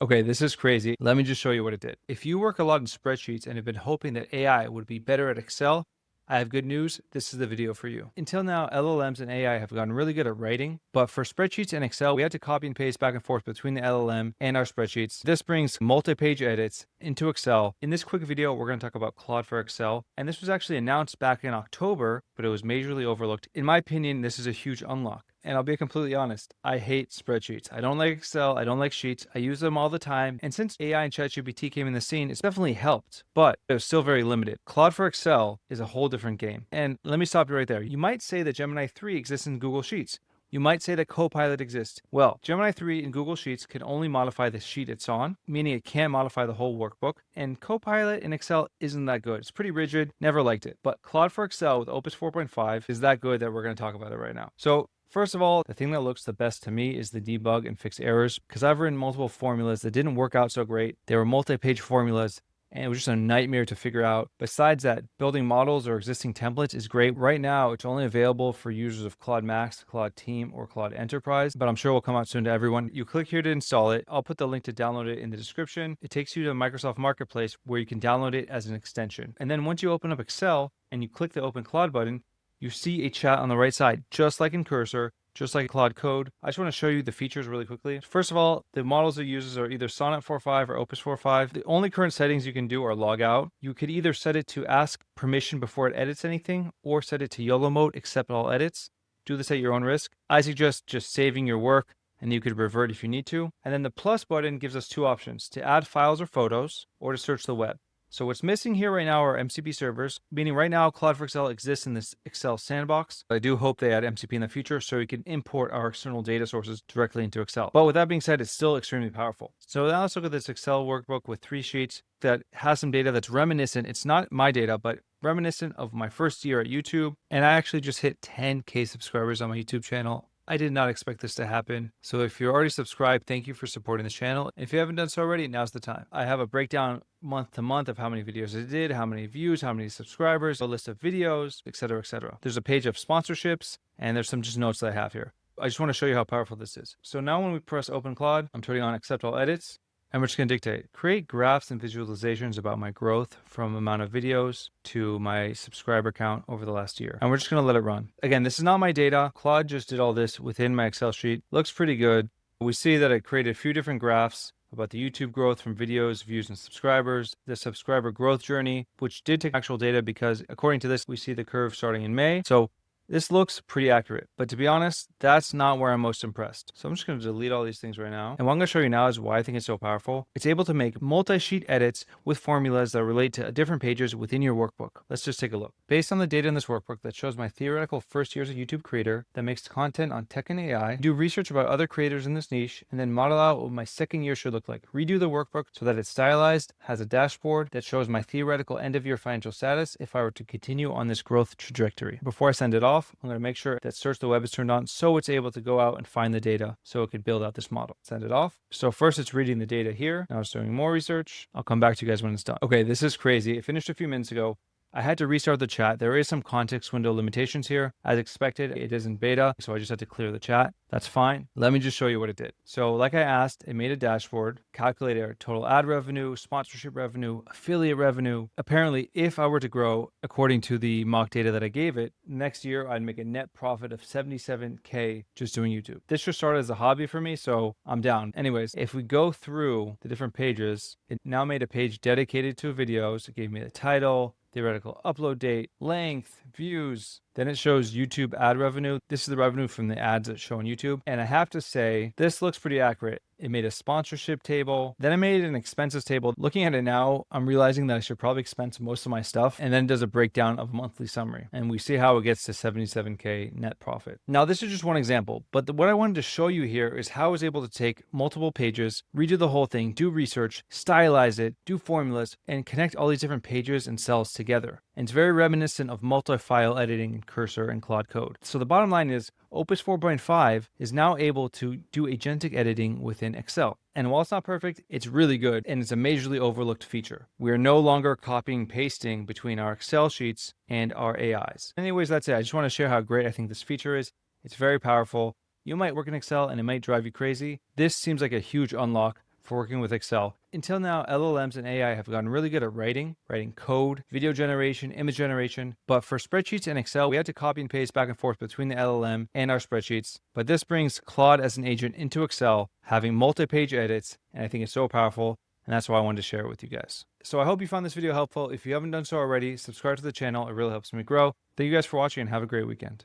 Okay, this is crazy. Let me just show you what it did. If you work a lot in spreadsheets and have been hoping that AI would be better at Excel, I have good news. This is the video for you. Until now, LLMs and AI have gotten really good at writing, but for spreadsheets and Excel, we had to copy and paste back and forth between the LLM and our spreadsheets. This brings multi-page edits into Excel. In this quick video, we're going to talk about Claude for Excel, and this was actually announced back in October, but it was majorly overlooked. In my opinion, this is a huge unlock. And I'll be completely honest, I hate spreadsheets. I don't like Excel. I don't like sheets. I use them all the time. And since AI and ChatGPT came in the scene, it's definitely helped, but it was still very limited. Claude for Excel is a whole different game. And let me stop you right there. You might say that Gemini 3 exists in Google Sheets. You might say that Copilot exists. Well, Gemini 3 in Google Sheets can only modify the sheet it's on, meaning it can't modify the whole workbook. And Copilot in Excel isn't that good. It's pretty rigid, never liked it. But Claude for Excel with Opus 4.5 is that good that we're going to talk about it right now. So first of all, the thing that looks the best to me is the debug and fix errors, because I've written multiple formulas that didn't work out so great. They were multi-page formulas, and it was just a nightmare to figure out. Besides that, building models or existing templates is great. Right now, it's only available for users of Claude Max, Claude Team, or Claude Enterprise, but I'm sure it will come out soon to everyone. You click here to install it. I'll put the link to download it in the description. It takes you to Microsoft Marketplace where you can download it as an extension. And then once you open up Excel and you click the Open Claude button, you see a chat on the right side, just like in Cursor, just like Claude Code. I just want to show you the features really quickly. First of all, the models it uses are either Sonnet 4.5 or Opus 4.5. The only current settings you can do are log out. You could either set it to ask permission before it edits anything, or set it to YOLO mode, accept all edits. Do this at your own risk. I suggest just saving your work, and you could revert if you need to. And then the plus button gives us two options: to add files or photos, or to search the web. So what's missing here right now are MCP servers, meaning right now Claude for Excel exists in this Excel sandbox. I do hope they add MCP in the future so we can import our external data sources directly into Excel. But with that being said, it's still extremely powerful. So now let's look at this Excel workbook with 3 sheets that has some data that's reminiscent. It's not my data, but reminiscent of my first year at YouTube. And I actually just hit 10K subscribers on my YouTube channel. I did not expect this to happen. So if you're already subscribed, thank you for supporting the channel. If you haven't done so already, now's the time. I have a breakdown month to month of how many videos I did, how many views, how many subscribers, a list of videos, etc., etc. There's a page of sponsorships, and there's some just notes that I have here. I just want to show you how powerful this is. So now when we press Open Claude, I'm turning on Accept All Edits. And we're just going to dictate, create graphs and visualizations about my growth from amount of videos to my subscriber count over the last year. And we're just going to let it run. Again, this is not my data. Claude just did all this within my Excel sheet. Looks pretty good. We see that I created a few different graphs about the YouTube growth from videos, views, and subscribers, the subscriber growth journey, which did take actual data because according to this, we see the curve starting in May. So this looks pretty accurate, but to be honest, that's not where I'm most impressed. So I'm just going to delete all these things right now. And what I'm going to show you now is why I think it's so powerful. It's able to make multi-sheet edits with formulas that relate to different pages within your workbook. Let's just take a look. Based on the data in this workbook that shows my theoretical first year as a YouTube creator that makes content on tech and AI, do research about other creators in this niche, and then model out what my second year should look like. Redo the workbook so that it's stylized, has a dashboard that shows my theoretical end-of-year financial status if I were to continue on this growth trajectory. Before I send it off, I'm going to make sure that search the web is turned on so it's able to go out and find the data so it could build out this model. Send it off. So first it's reading the data here. Now it's doing more research. I'll come back to you guys when it's done. Okay, this is crazy. It finished a few minutes ago. I had to restart the chat. There is some context window limitations here. As expected, it is in beta, so I just had to clear the chat. That's fine. Let me just show you what it did. So like I asked, it made a dashboard, calculated our total ad revenue, sponsorship revenue, affiliate revenue. Apparently, if I were to grow, according to the mock data that I gave it, next year I'd make a net profit of 77K just doing YouTube. This just started as a hobby for me, so I'm down. Anyways, if we go through the different pages, it now made a page dedicated to videos. It gave me the title, theoretical upload date, length, views. Then it shows YouTube ad revenue. This is the revenue from the ads that show on YouTube. And I have to say, this looks pretty accurate. It made a sponsorship table. Then I made an expenses table. Looking at it now, I'm realizing that I should probably expense most of my stuff. And then it does a breakdown of a monthly summary. And we see how it gets to 77K net profit. Now, this is just one example, but what I wanted to show you here is how I was able to take multiple pages, redo the whole thing, do research, stylize it, do formulas, and connect all these different pages and cells together. And it's very reminiscent of multi-file editing in Cursor and Claude Code. So the bottom line is Opus 4.5 is now able to do agentic editing within Excel. And while it's not perfect, it's really good, and it's a majorly overlooked feature. We are no longer copying and pasting between our Excel sheets and our AIs. Anyways, that's it. I just want to share how great I think this feature is. It's very powerful. You might work in Excel and it might drive you crazy. This seems like a huge unlock for working with Excel. Until now, LLMs and AI have gotten really good at writing code, video generation, image generation. But for spreadsheets and Excel, we had to copy and paste back and forth between the LLM and our spreadsheets. But this brings Claude as an agent into Excel, having multi-page edits, and I think it's so powerful. And that's why I wanted to share it with you guys. So I hope you found this video helpful. If you haven't done so already, subscribe to the channel. It really helps me grow. Thank you guys for watching and have a great weekend.